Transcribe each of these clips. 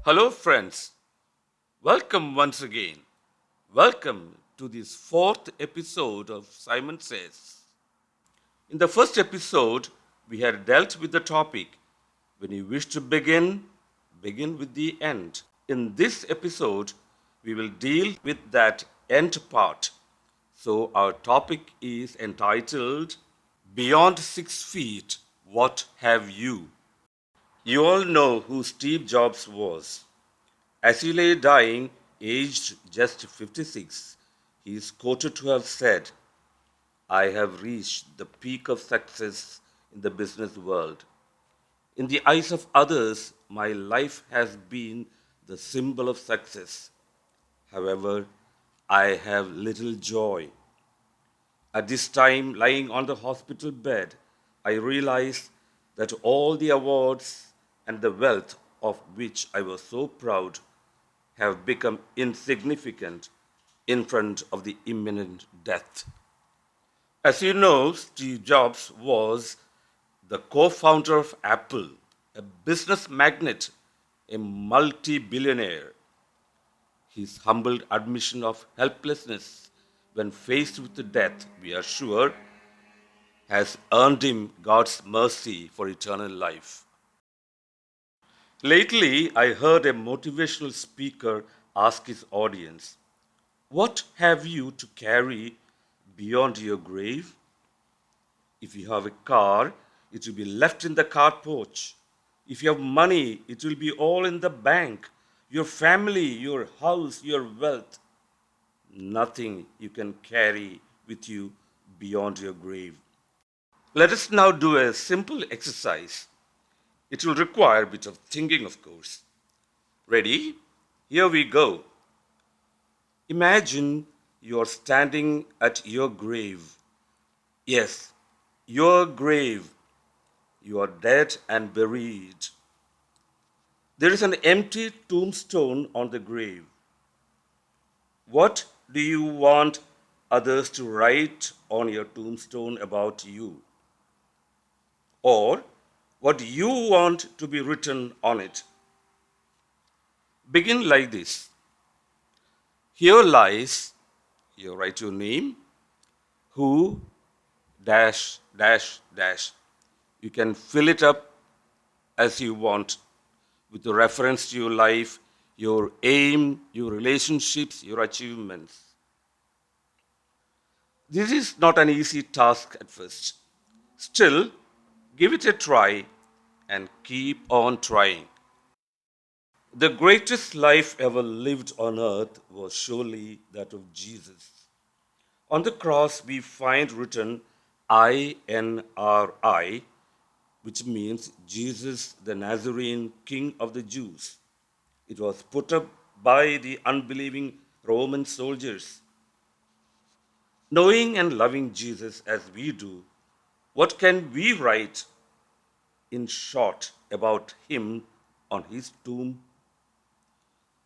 Hello, friends. Welcome once again. Welcome to this fourth episode of Simon Says. In the first episode, we had dealt with the topic when you wish to begin with the end. In this episode, we will deal with that end part. So, our topic is entitled Beyond 6 Feet, What Have You? You all know who Steve Jobs was. As he lay dying, aged just 56, he is quoted to have said, I have reached the peak of success in the business world. In the eyes of others, my life has been the symbol of success. However, I have little joy. At this time, lying on the hospital bed, I realized that all the awards and the wealth of which I was so proud have become insignificant in front of the imminent death. As you know, Steve Jobs was the co founder of Apple, a business magnate, a multi billionaire. His humble admission of helplessness when faced with death, we are sure, has earned him God's mercy for eternal life. Lately, I heard a motivational speaker ask his audience, what have you to carry beyond your grave? If you have a car, it will be left in the car porch. If you have money, it will be all in the bank. Your family, your house, your wealth. Nothing you can carry with you beyond your grave. Let us now do a simple exercise. It will require a bit of thinking, of course. Ready? Here we go. Imagine you are standing at your grave. Yes, your grave. You are dead and buried. There is an empty tombstone on the grave. What do you want others to write on your tombstone about you? Or what do you want to be written on it? Begin like this. Here lies, you write your name, who, dash, dash, dash. You can fill it up as you want with a reference to your life, your aim, your relationships, your achievements. This is not an easy task at first. Still, give it a try and keep on trying. The greatest life ever lived on earth was surely that of Jesus. On the cross, we find written INRI, which means Jesus the Nazarene, King of the Jews. It was put up by the unbelieving Roman soldiers. Knowing and loving Jesus as we do, what can we write in short about him on his tomb?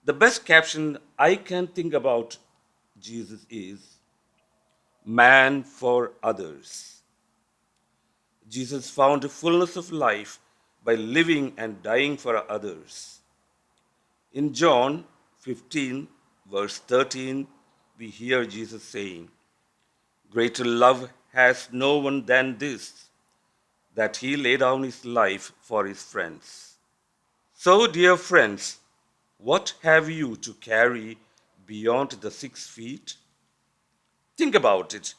The best caption I can think about Jesus is man for others. Jesus found a fullness of life by living and dying for others. In John 15, verse 13, we hear Jesus saying, greater love has no one than this, that he laid down his life for his friends. So, dear friends, what have you to carry beyond the 6 feet? Think about it,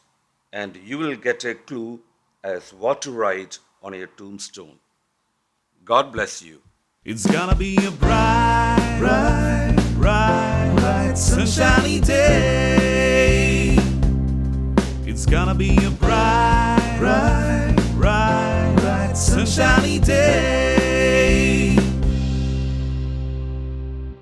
and you will get a clue as what to write on your tombstone. God bless you. It's gonna be a bright, sunshiny day. It's gonna be a bright, sunshiny day.